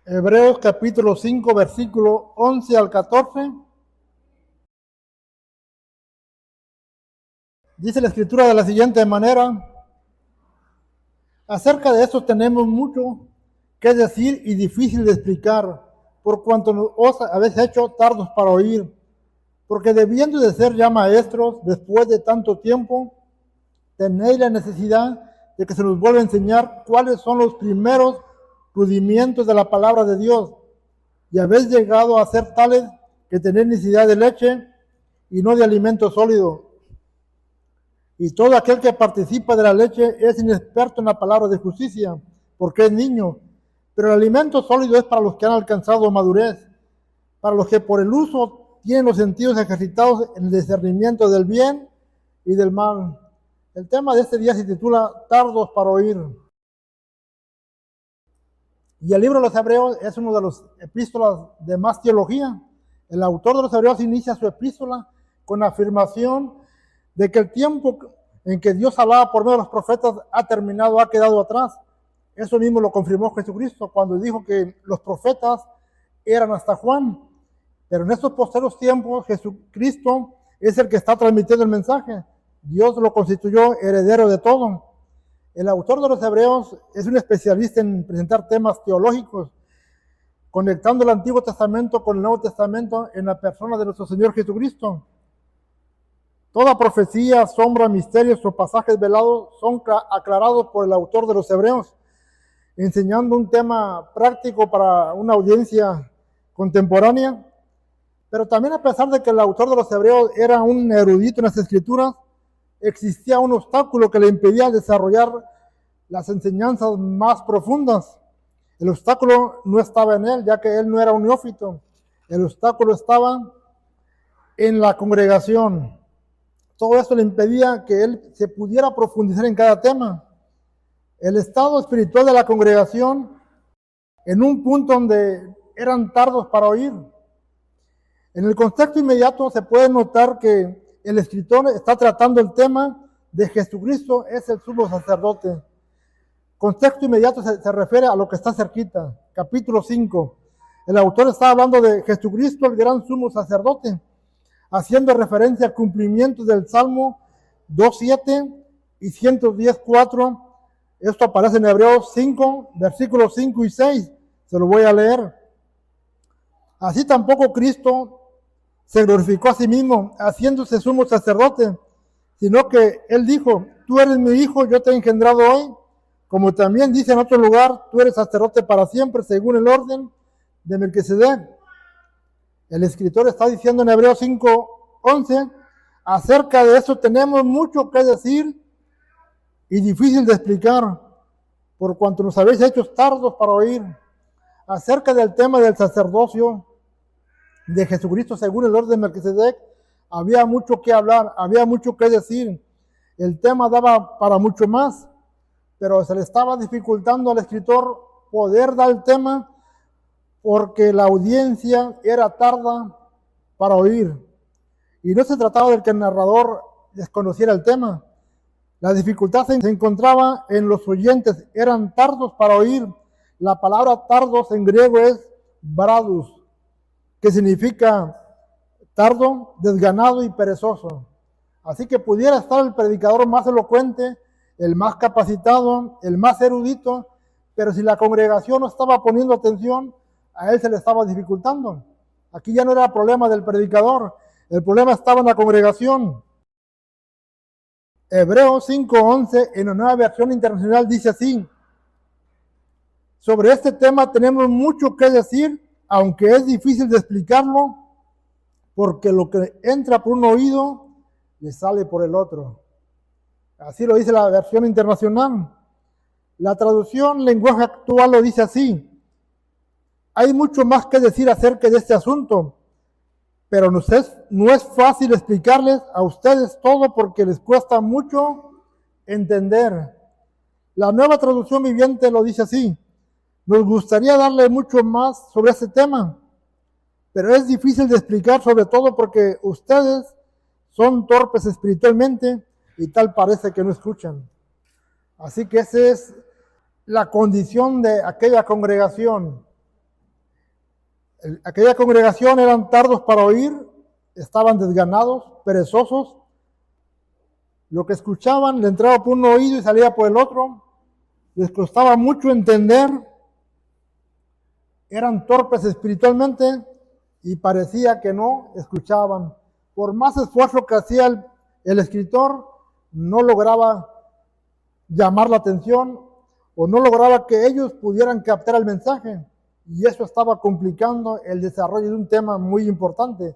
Hebreos capítulo 5, versículo 11 al 14. Dice la escritura de la siguiente manera: acerca de esto tenemos mucho que decir y difícil de explicar, por cuanto os habéis hecho tardos para oír, porque debiendo de ser ya maestros después de tanto tiempo, tenéis la necesidad de que se nos vuelva a enseñar cuáles son los primeros rudimientos de la palabra de Dios, y habéis llegado a ser tales que tenéis necesidad de leche y no de alimento sólido. Y todo aquel que participa de la leche es inexperto en la palabra de justicia, porque es niño. Pero el alimento sólido es para los que han alcanzado madurez, para los que por el uso tienen los sentidos ejercitados en el discernimiento del bien y del mal. El tema de este día se titula Tardos para oír. Y el libro de los Hebreos es uno de los epístolas de más teología. El autor de los Hebreos inicia su epístola con la afirmación de que el tiempo en que Dios hablaba por medio de los profetas ha terminado, ha quedado atrás. Eso mismo lo confirmó Jesucristo cuando dijo que los profetas eran hasta Juan. Pero en estos posteriores tiempos, Jesucristo es el que está transmitiendo el mensaje. Dios lo constituyó heredero de todo. El autor de los Hebreos es un especialista en presentar temas teológicos, conectando el Antiguo Testamento con el Nuevo Testamento en la persona de nuestro Señor Jesucristo. Toda profecía, sombra, misterios o pasajes velados son aclarados por el autor de los Hebreos, enseñando un tema práctico para una audiencia contemporánea. Pero también, a pesar de que el autor de los Hebreos era un erudito en las Escrituras, existía un obstáculo que le impedía desarrollar las enseñanzas más profundas. El obstáculo no estaba en él, ya que él no era un neófito. El obstáculo estaba en la congregación. Todo esto le impedía que él se pudiera profundizar en cada tema. El estado espiritual de la congregación, en un punto donde eran tardos para oír. En el contexto inmediato se puede notar que el escritor está tratando el tema de Jesucristo, es el sumo sacerdote. Contexto inmediato se refiere a lo que está cerquita. Capítulo 5. El autor está hablando de Jesucristo, el gran sumo sacerdote, haciendo referencia al cumplimiento del Salmo 2.7 y 110.4. Esto aparece en Hebreos 5, versículos 5 y 6. Se lo voy a leer. Así tampoco Cristo se glorificó a sí mismo, haciéndose sumo sacerdote, sino que él dijo: tú eres mi hijo, yo te he engendrado hoy. Como también dice en otro lugar: tú eres sacerdote para siempre, según el orden de Melquisedec. El escritor está diciendo en Hebreos 5:11: acerca de eso tenemos mucho que decir y difícil de explicar, por cuanto nos habéis hecho tardos para oír. Acerca del tema del sacerdocio de Jesucristo según el orden de Melquisedec, había mucho que hablar, había mucho que decir. El tema daba para mucho más, pero se le estaba dificultando al escritor poder dar el tema porque la audiencia era tarda para oír. Y no se trataba de que el narrador desconociera el tema. La dificultad se encontraba en los oyentes, eran tardos para oír. La palabra tardos en griego es bradus, que significa tardo, desganado y perezoso. Así que pudiera estar el predicador más elocuente, el más capacitado, el más erudito, pero si la congregación no estaba poniendo atención, a él se le estaba dificultando. Aquí ya no era problema del predicador, el problema estaba en la congregación. Hebreos 5:11 en la Nueva Versión Internacional dice así: sobre este tema tenemos mucho que decir, aunque es difícil de explicarlo, porque lo que entra por un oído le sale por el otro. Así lo dice la versión internacional. La traducción lenguaje actual lo dice así: hay mucho más que decir acerca de este asunto, pero no es fácil explicarles a ustedes todo porque les cuesta mucho entender. La Nueva Traducción Viviente lo dice así: nos gustaría darle mucho más sobre este tema, pero es difícil de explicar, sobre todo porque ustedes son torpes espiritualmente y tal parece que no escuchan. Así que esa es la condición de aquella congregación. Aquella congregación eran tardos para oír, estaban desganados, perezosos. Lo que escuchaban le entraba por un oído y salía por el otro. Les costaba mucho entender. Eran torpes espiritualmente y parecía que no escuchaban. Por más esfuerzo que hacía el escritor, no lograba llamar la atención o no lograba que ellos pudieran captar el mensaje. Y eso estaba complicando el desarrollo de un tema muy importante.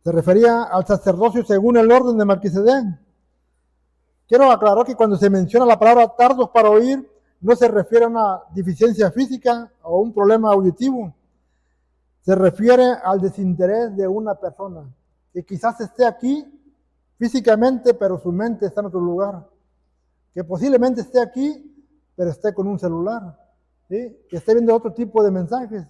Se refería al sacerdocio según el orden de Melquisedec. Quiero aclarar que cuando se menciona la palabra tardos para oír, no se refiere a una deficiencia física o un problema auditivo. Se refiere al desinterés de una persona que quizás esté aquí físicamente, pero su mente está en otro lugar. Que posiblemente esté aquí, pero esté con un celular. ¿Sí? Que esté viendo otro tipo de mensajes.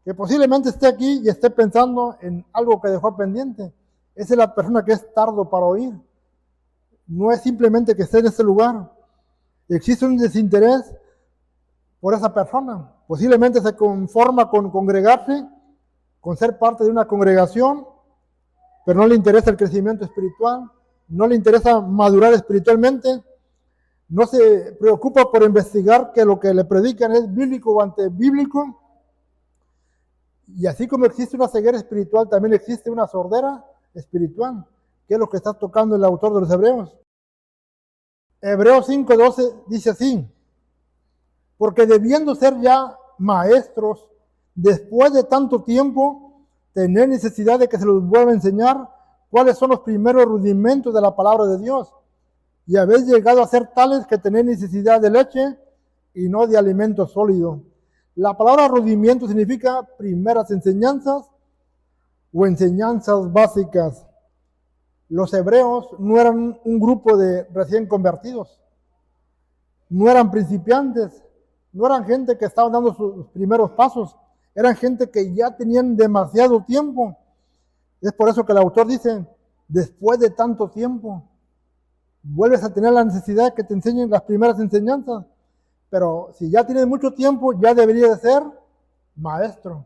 Que posiblemente esté aquí y esté pensando en algo que dejó pendiente. Esa es la persona que es tardo para oír. No es simplemente que esté en ese lugar. Existe un desinterés por esa persona. Posiblemente se conforma con congregarse, con ser parte de una congregación, pero no le interesa el crecimiento espiritual, no le interesa madurar espiritualmente, no se preocupa por investigar que lo que le predican es bíblico o antibíblico. Y así como existe una ceguera espiritual, también existe una sordera espiritual, que es lo que está tocando el autor de los Hebreos. Hebreos 5:12 dice así: porque debiendo ser ya maestros, después de tanto tiempo, tener necesidad de que se los vuelva a enseñar cuáles son los primeros rudimentos de la palabra de Dios, y habéis llegado a ser tales que tenéis necesidad de leche y no de alimento sólido. La palabra rudimiento significa primeras enseñanzas o enseñanzas básicas. Los hebreos no eran un grupo de recién convertidos, no eran principiantes, no eran gente que estaban dando sus primeros pasos, eran gente que ya tenían demasiado tiempo. Es por eso que el autor dice, después de tanto tiempo, vuelves a tener la necesidad de que te enseñen las primeras enseñanzas, pero si ya tienes mucho tiempo, ya deberías de ser maestro,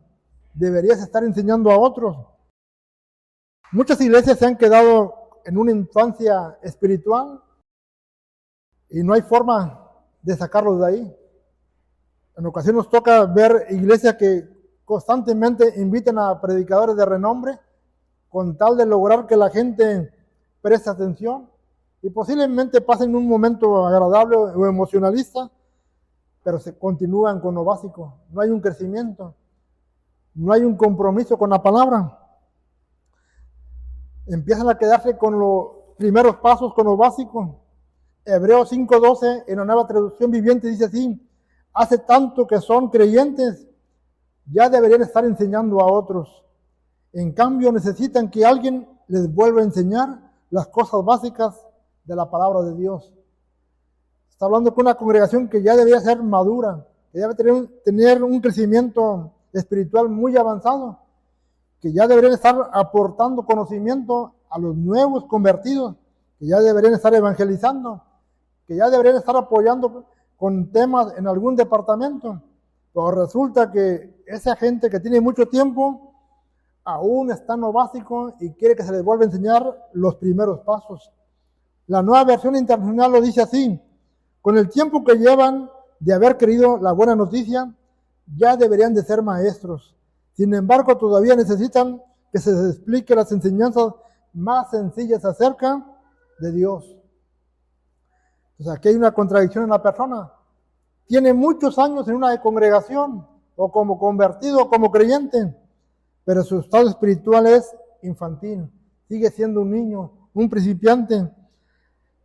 deberías estar enseñando a otros. Muchas iglesias se han quedado en una infancia espiritual y no hay forma de sacarlos de ahí. En ocasiones nos toca ver iglesias que constantemente invitan a predicadores de renombre con tal de lograr que la gente preste atención y posiblemente pasen un momento agradable o emocionalista, pero se continúan con lo básico. No hay un crecimiento, no hay un compromiso con la palabra. Empiezan a quedarse con los primeros pasos, con lo básico. Hebreos 5:12 en la Nueva Traducción Viviente dice así: hace tanto que son creyentes, ya deberían estar enseñando a otros. En cambio, necesitan que alguien les vuelva a enseñar las cosas básicas de la palabra de Dios. Está hablando con una congregación que ya debería ser madura, que debe tener un crecimiento espiritual muy avanzado, que ya deberían estar aportando conocimiento a los nuevos convertidos, que ya deberían estar evangelizando, que ya deberían estar apoyando con temas en algún departamento. Pero resulta que esa gente que tiene mucho tiempo aún está en lo básico y quiere que se les vuelva a enseñar los primeros pasos. La Nueva Versión Internacional lo dice así: con el tiempo que llevan de haber creído la buena noticia, ya deberían de ser maestros. Sin embargo, todavía necesitan que se les explique las enseñanzas más sencillas acerca de Dios. O sea, aquí hay una contradicción en la persona. Tiene muchos años en una congregación, o como convertido, o como creyente, pero su estado espiritual es infantil. Sigue siendo un niño, un principiante.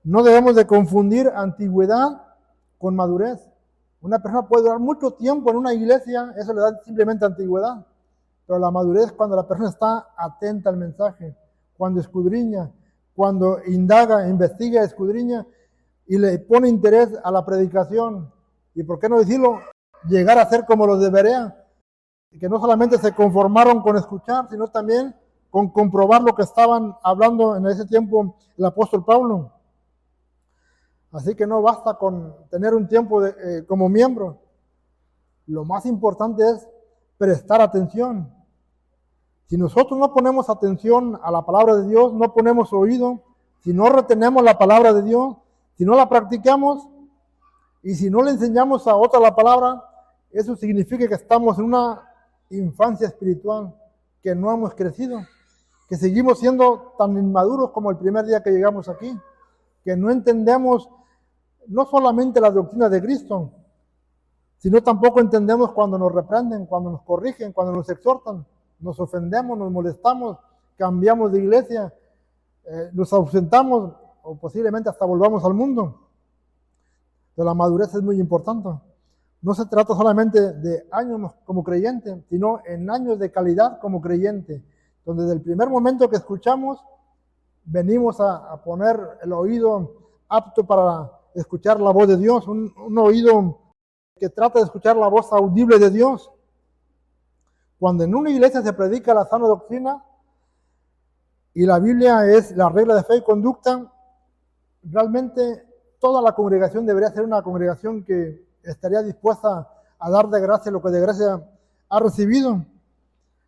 No debemos de confundir antigüedad con madurez. Una persona puede durar mucho tiempo en una iglesia, eso le da simplemente antigüedad. Pero la madurez es cuando la persona está atenta al mensaje, cuando escudriña, cuando indaga, investiga, escudriña y le pone interés a la predicación. Y por qué no decirlo, llegar a ser como los de Berea, que no solamente se conformaron con escuchar, sino también con comprobar lo que estaban hablando en ese tiempo el apóstol Pablo. Así que no basta con tener un tiempo como miembro. Lo más importante es prestar atención. Si nosotros no ponemos atención a la palabra de Dios, no ponemos oído, si no retenemos la palabra de Dios, si no la practicamos y si no le enseñamos a otra la palabra, eso significa que estamos en una infancia espiritual, que no hemos crecido, que seguimos siendo tan inmaduros como el primer día que llegamos aquí, que no entendemos no solamente la doctrina de Cristo, sino tampoco entendemos cuando nos reprenden, cuando nos corrigen, cuando nos exhortan. Nos ofendemos, nos molestamos, cambiamos de iglesia, nos ausentamos o posiblemente hasta volvamos al mundo. Pero la madurez es muy importante. No se trata solamente de años como creyente, sino en años de calidad como creyente, donde desde el primer momento que escuchamos, venimos a poner el oído apto para escuchar la voz de Dios, un oído que trata de escuchar la voz audible de Dios. Cuando en una iglesia se predica la sana doctrina y la Biblia es la regla de fe y conducta, realmente toda la congregación debería ser una congregación que estaría dispuesta a dar de gracia lo que de gracia ha recibido.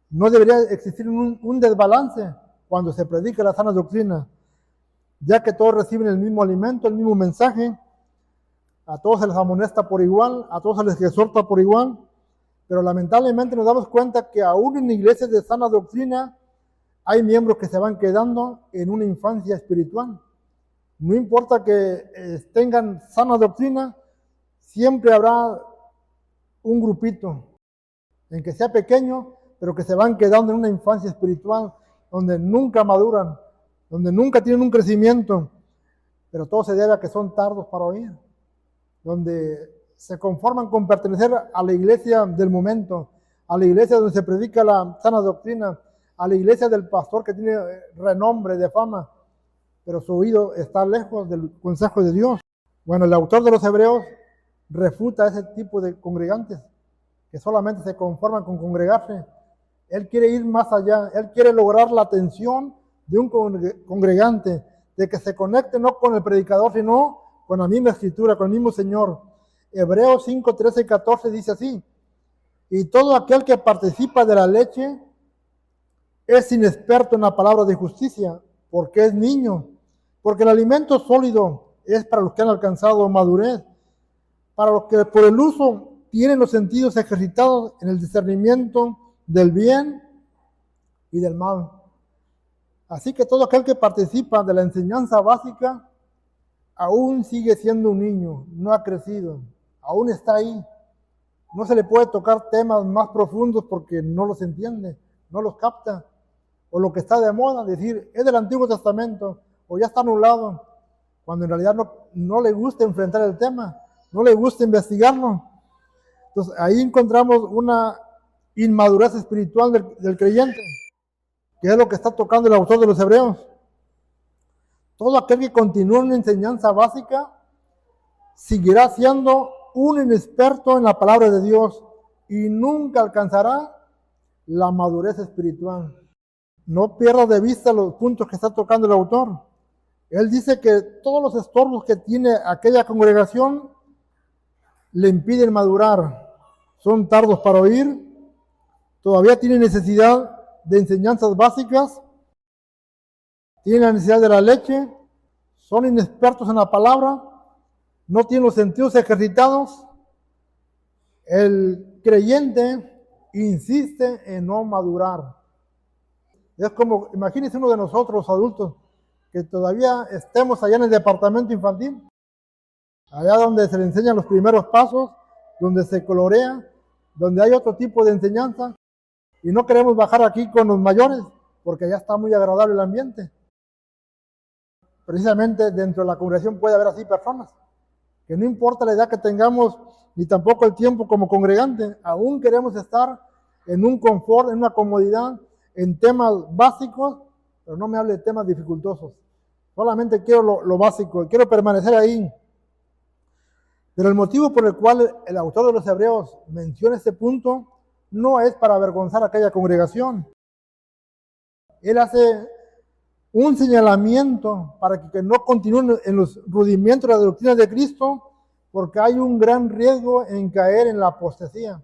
No debería existir un desbalance cuando se predica la sana doctrina, ya que todos reciben el mismo alimento, el mismo mensaje, a todos se les amonesta por igual, a todos se les exhorta por igual. Pero lamentablemente nos damos cuenta que aún en iglesias de sana doctrina hay miembros que se van quedando en una infancia espiritual. No importa que tengan sana doctrina, siempre habrá un grupito, en que sea pequeño, pero que se van quedando en una infancia espiritual, donde nunca maduran, donde nunca tienen un crecimiento, pero todo se debe a que son tardos para oír, donde se conforman con pertenecer a la iglesia del momento, a la iglesia donde se predica la sana doctrina, a la iglesia del pastor que tiene renombre, de fama, pero su oído está lejos del consejo de Dios. Bueno, el autor de los Hebreos refuta ese tipo de congregantes que solamente se conforman con congregarse. Él quiere ir más allá, él quiere lograr la atención de un congregante, de que se conecte no con el predicador, sino con la misma escritura, con el mismo Señor. Hebreos 5, 13 y 14 dice así: y todo aquel que participa de la leche es inexperto en la palabra de justicia, porque es niño, porque el alimento sólido es para los que han alcanzado madurez, para los que por el uso tienen los sentidos ejercitados en el discernimiento del bien y del mal. Así que todo aquel que participa de la enseñanza básica aún sigue siendo un niño, no ha crecido, aún está ahí. No se le puede tocar temas más profundos porque no los entiende, no los capta. O lo que está de moda, decir, es del Antiguo Testamento, o ya está anulado, cuando en realidad no le gusta enfrentar el tema, no le gusta investigarlo. Entonces ahí encontramos una inmadurez espiritual del creyente, que es lo que está tocando el autor de los Hebreos. Todo aquel que continúa una enseñanza básica seguirá siendo un inexperto en la palabra de Dios y nunca alcanzará la madurez espiritual. No pierda de vista los puntos que está tocando el autor. Él dice que todos los estorbos que tiene aquella congregación le impiden madurar. Son tardos para oír, todavía tienen necesidad de enseñanzas básicas, tienen la necesidad de la leche, son inexpertos en la palabra, no tienen los sentidos ejercitados. El creyente insiste en no madurar. Es como, imagínense uno de nosotros, adultos, que todavía estemos allá en el departamento infantil, allá donde se le enseñan los primeros pasos, donde se colorea, donde hay otro tipo de enseñanza, y no queremos bajar aquí con los mayores, porque ya está muy agradable el ambiente. Precisamente dentro de la congregación puede haber así personas, que no importa la edad que tengamos, ni tampoco el tiempo como congregante, aún queremos estar en un confort, en una comodidad, en temas básicos, pero no me hable de temas dificultosos. Solamente quiero lo básico, quiero permanecer ahí. Pero el motivo por el cual el autor de los Hebreos menciona este punto no es para avergonzar a aquella congregación. Él hace un señalamiento para que no continúen en los rudimentos de la doctrina de Cristo, porque hay un gran riesgo en caer en la apostasía.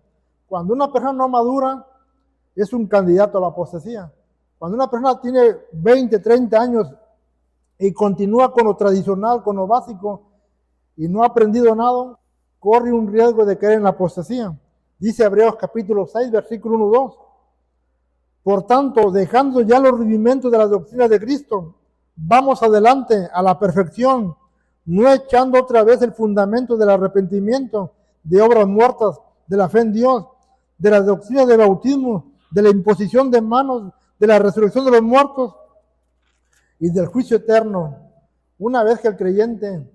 Cuando una persona no madura, es un candidato a la apostasía. Cuando una persona tiene 20, 30 años y continúa con lo tradicional, con lo básico, y no ha aprendido nada, corre un riesgo de caer en la apostasía. Dice Hebreos capítulo 6, versículo 1, 2. Por tanto, dejando ya los rudimentos de la doctrina de Cristo, vamos adelante a la perfección, no echando otra vez el fundamento del arrepentimiento, de obras muertas, de la fe en Dios, de la doctrina del bautismo, de la imposición de manos, de la resurrección de los muertos y del juicio eterno. Una vez que el creyente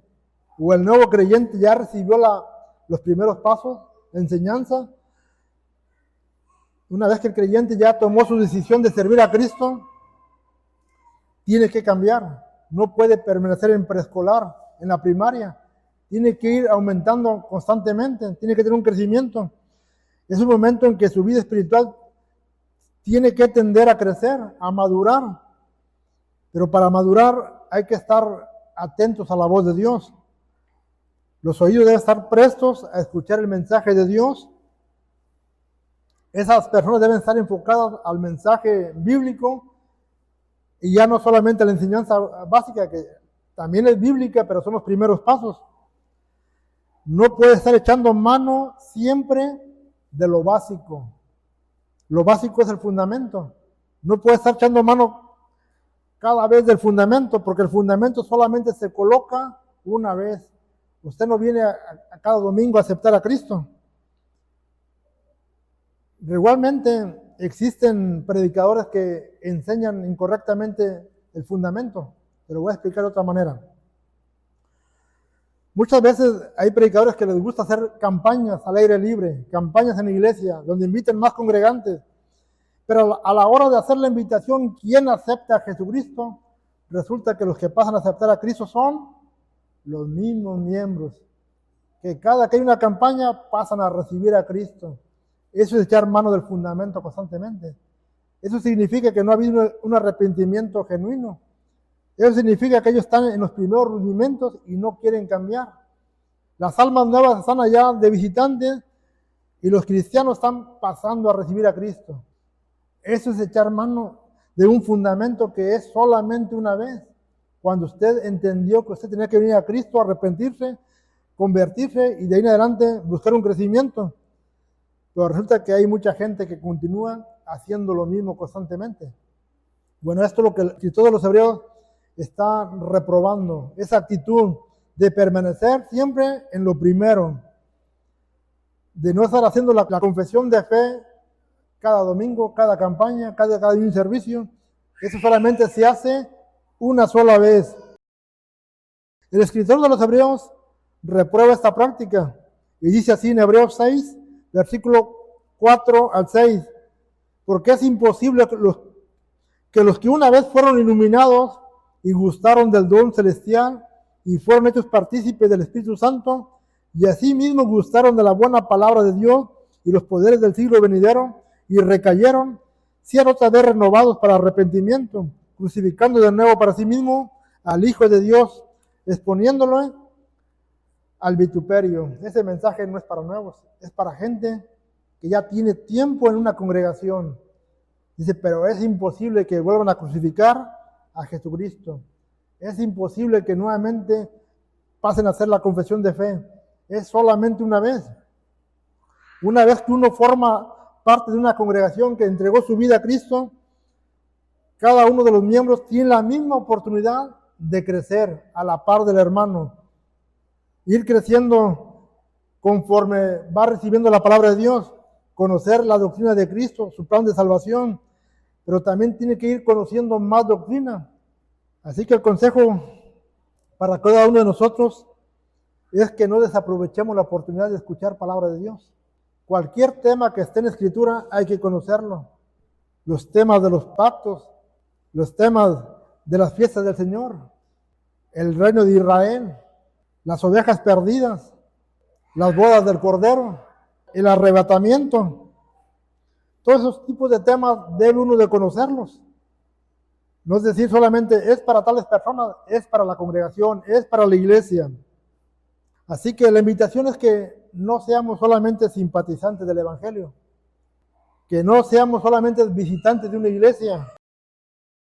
o el nuevo creyente ya recibió los primeros pasos, la enseñanza, una vez que el creyente ya tomó su decisión de servir a Cristo, tiene que cambiar. No puede permanecer en preescolar, en la primaria. Tiene que ir aumentando constantemente, tiene que tener un crecimiento. Es un momento en que su vida espiritual tiene que tender a crecer, a madurar. Pero para madurar hay que estar atentos a la voz de Dios. Los oídos deben estar prestos a escuchar el mensaje de Dios. Esas personas deben estar enfocadas al mensaje bíblico y ya no solamente a la enseñanza básica, que también es bíblica, pero son los primeros pasos. No puede estar echando mano siempre de lo básico. Lo básico es el fundamento. No puede estar echando mano cada vez del fundamento, porque el fundamento solamente se coloca una vez. Usted no viene a cada domingo a aceptar a Cristo. Igualmente existen predicadores que enseñan incorrectamente el fundamento. Te lo voy a explicar de otra manera. Muchas veces hay predicadores que les gusta hacer campañas al aire libre, campañas en la iglesia, donde inviten más congregantes. Pero a la hora de hacer la invitación, ¿quién acepta a Jesucristo? Resulta que los que pasan a aceptar a Cristo son los mismos miembros. Que cada que hay una campaña pasan a recibir a Cristo. Eso es echar mano del fundamento constantemente. Eso significa que no ha habido un arrepentimiento genuino. Eso significa que ellos están en los primeros rudimentos y no quieren cambiar. Las almas nuevas están allá de visitantes y los cristianos están pasando a recibir a Cristo. Eso es echar mano de un fundamento que es solamente una vez. Cuando usted entendió que usted tenía que venir a Cristo, arrepentirse, convertirse y de ahí en adelante buscar un crecimiento. Pero resulta que hay mucha gente que continúa haciendo lo mismo constantemente. Bueno, esto es lo que el escritor de los Hebreos está reprobando, esa actitud de permanecer siempre en lo primero, de no estar haciendo la confesión de fe cada domingo, cada campaña, cada un servicio. Eso solamente se hace una sola vez. El escritor de los Hebreos reprueba esta práctica y dice así en Hebreos 6, versículo 4 al 6, porque es imposible que los que una vez fueron iluminados y gustaron del don celestial y fueron hechos partícipes del Espíritu Santo y asimismo gustaron de la buena palabra de Dios y los poderes del siglo venidero y recayeron, sean otra vez renovados para arrepentimiento, crucificando de nuevo para sí mismo al Hijo de Dios, exponiéndolo al vituperio. Ese mensaje no es para nuevos, es para gente que ya tiene tiempo en una congregación. Dice, pero es imposible que vuelvan a crucificar a Jesucristo. Es imposible que nuevamente pasen a hacer la confesión de fe. Es solamente una vez. Una vez que uno forma parte de una congregación que entregó su vida a Cristo, cada uno de los miembros tiene la misma oportunidad de crecer a la par del hermano. Ir creciendo conforme va recibiendo la palabra de Dios, conocer la doctrina de Cristo, su plan de salvación, pero también tiene que ir conociendo más doctrina. Así que el consejo para cada uno de nosotros es que no desaprovechemos la oportunidad de escuchar palabra de Dios. Cualquier tema que esté en Escritura hay que conocerlo. Los temas de los pactos, los temas de las fiestas del Señor, el reino de Israel, las ovejas perdidas, las bodas del Cordero, el arrebatamiento. Todos esos tipos de temas debe uno de conocerlos. No es decir solamente es para tales personas, es para la congregación, es para la iglesia. Así que la invitación es que no seamos solamente simpatizantes del Evangelio, que no seamos solamente visitantes de una iglesia,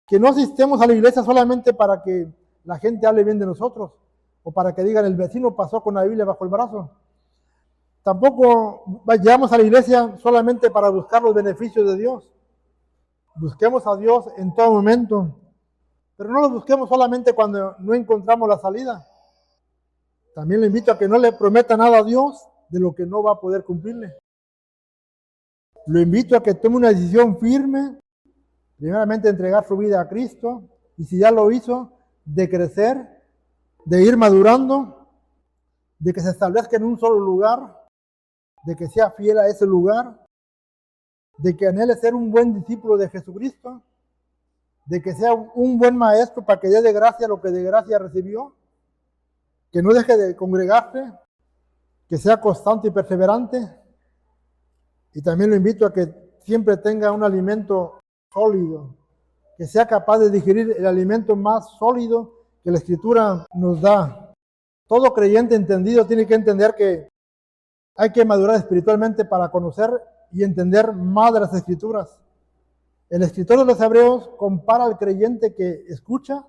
que no asistemos a la iglesia solamente para que la gente hable bien de nosotros o para que digan el vecino pasó con la Biblia bajo el brazo. Tampoco vayamos a la iglesia solamente para buscar los beneficios de Dios. Busquemos a Dios en todo momento, pero no lo busquemos solamente cuando no encontramos la salida. También le invito a que no le prometa nada a Dios de lo que no va a poder cumplirle. Lo invito a que tome una decisión firme, primeramente entregar su vida a Cristo, y si ya lo hizo, de crecer, de ir madurando, de que se establezca en un solo lugar, de que sea fiel a ese lugar, de que anhele ser un buen discípulo de Jesucristo, de que sea un buen maestro para que dé de gracia lo que de gracia recibió, que no deje de congregarse, que sea constante y perseverante. Y también lo invito a que siempre tenga un alimento sólido, que sea capaz de digerir el alimento más sólido que la Escritura nos da. Todo creyente entendido tiene que entender que hay que madurar espiritualmente para conocer y entender más de las Escrituras. El escritor de los Hebreos compara al creyente que escucha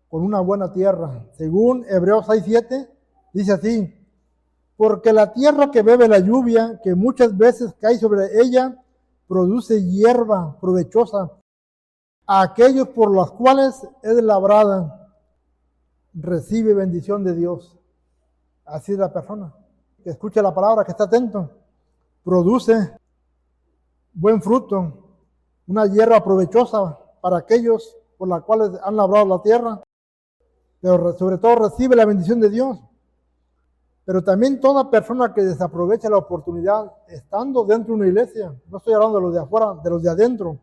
con una buena tierra. Según Hebreos 6:7, dice así: porque la tierra que bebe la lluvia, que muchas veces cae sobre ella, produce hierba provechosa a aquellos por los cuales es labrada, recibe bendición de Dios. Así es la persona que escucha la palabra, que está atento, produce buen fruto, una hierba provechosa para aquellos por los cuales han labrado la tierra, pero sobre todo recibe la bendición de Dios. Pero también toda persona que desaprovecha la oportunidad, estando dentro de una iglesia, no estoy hablando de los de afuera, de los de adentro,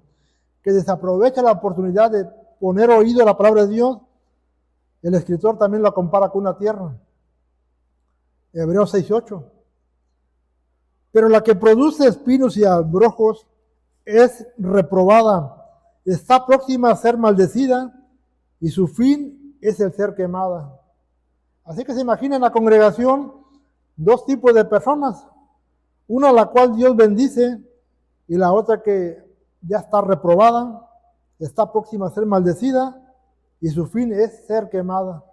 que desaprovecha la oportunidad de poner oído a la palabra de Dios, el escritor también la compara con una tierra. Hebreos 6:8. Pero la que produce espinos y abrojos es reprobada, está próxima a ser maldecida y su fin es el ser quemada. Así que se imagina en la congregación dos tipos de personas, una a la cual Dios bendice y la otra que ya está reprobada, está próxima a ser maldecida y su fin es ser quemada.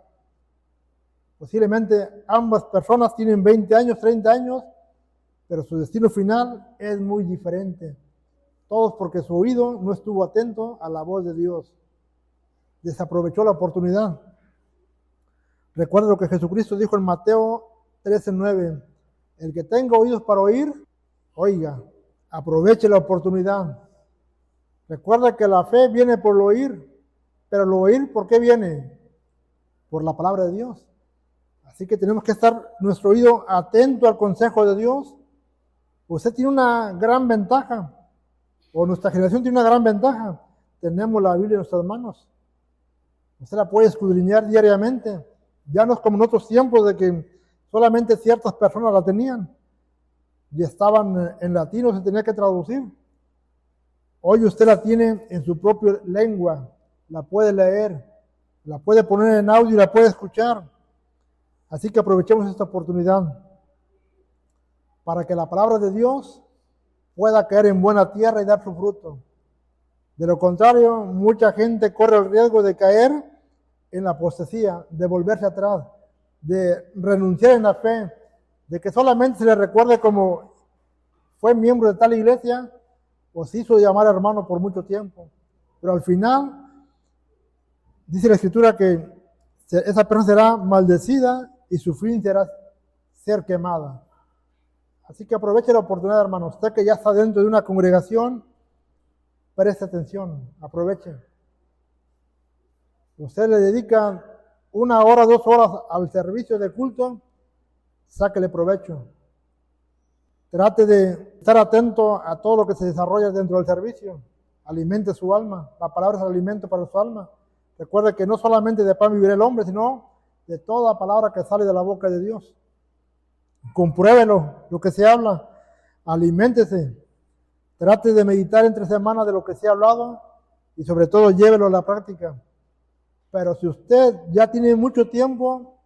Posiblemente ambas personas tienen 20 años, 30 años, pero su destino final es muy diferente. Todos porque su oído no estuvo atento a la voz de Dios. Desaprovechó la oportunidad. Recuerda lo que Jesucristo dijo en Mateo 13:9. El que tenga oídos para oír, oiga, aproveche la oportunidad. Recuerda que la fe viene por el oír, pero el oír, ¿por qué viene? Por la palabra de Dios. Así que tenemos que estar nuestro oído atento al consejo de Dios. Usted tiene una gran ventaja, o nuestra generación tiene una gran ventaja. Tenemos la Biblia en nuestras manos. Usted la puede escudriñar diariamente. Ya no es como en otros tiempos de que solamente ciertas personas la tenían y estaban en latino, se tenía que traducir. Hoy usted la tiene en su propia lengua, la puede leer, la puede poner en audio y la puede escuchar. Así que aprovechemos esta oportunidad para que la palabra de Dios pueda caer en buena tierra y dar su fruto. De lo contrario, mucha gente corre el riesgo de caer en la apostasía, de volverse atrás, de renunciar en la fe, de que solamente se le recuerde como fue miembro de tal iglesia o se hizo llamar hermano por mucho tiempo. Pero al final, dice la Escritura que esa persona será maldecida y su fin será ser quemada. Así que aproveche la oportunidad, hermano. Usted que ya está dentro de una congregación, preste atención, aproveche. Usted le dedica 1 hora, 2 horas al servicio de culto, sáquele provecho. Trate de estar atento a todo lo que se desarrolla dentro del servicio. Alimente su alma. La palabra es el alimento para su alma. Recuerde que no solamente de pan vivirá el hombre, sino de toda palabra que sale de la boca de Dios. Compruébelo, lo que se habla. Aliméntese. Trate de meditar entre semanas de lo que se ha hablado y sobre todo llévelo a la práctica. Pero si usted ya tiene mucho tiempo,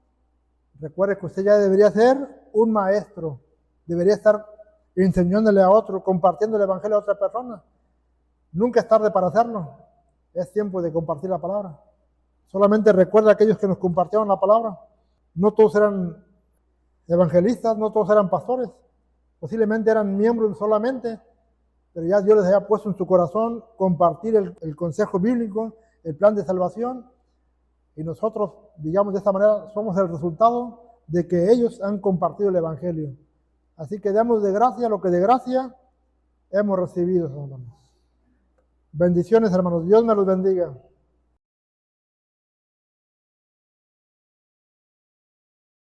recuerde que usted ya debería ser un maestro, debería estar enseñándole a otro, compartiendo el evangelio a otra persona. Nunca es tarde para hacerlo. Es tiempo de compartir la palabra. Solamente recuerda a aquellos que nos compartieron la palabra. No todos eran evangelistas, no todos eran pastores. Posiblemente eran miembros solamente, pero ya Dios les había puesto en su corazón compartir el consejo bíblico, el plan de salvación, y nosotros, digamos de esta manera, somos el resultado de que ellos han compartido el evangelio. Así que damos de gracia lo que de gracia hemos recibido, hermanos. Bendiciones, hermanos. Dios me los bendiga.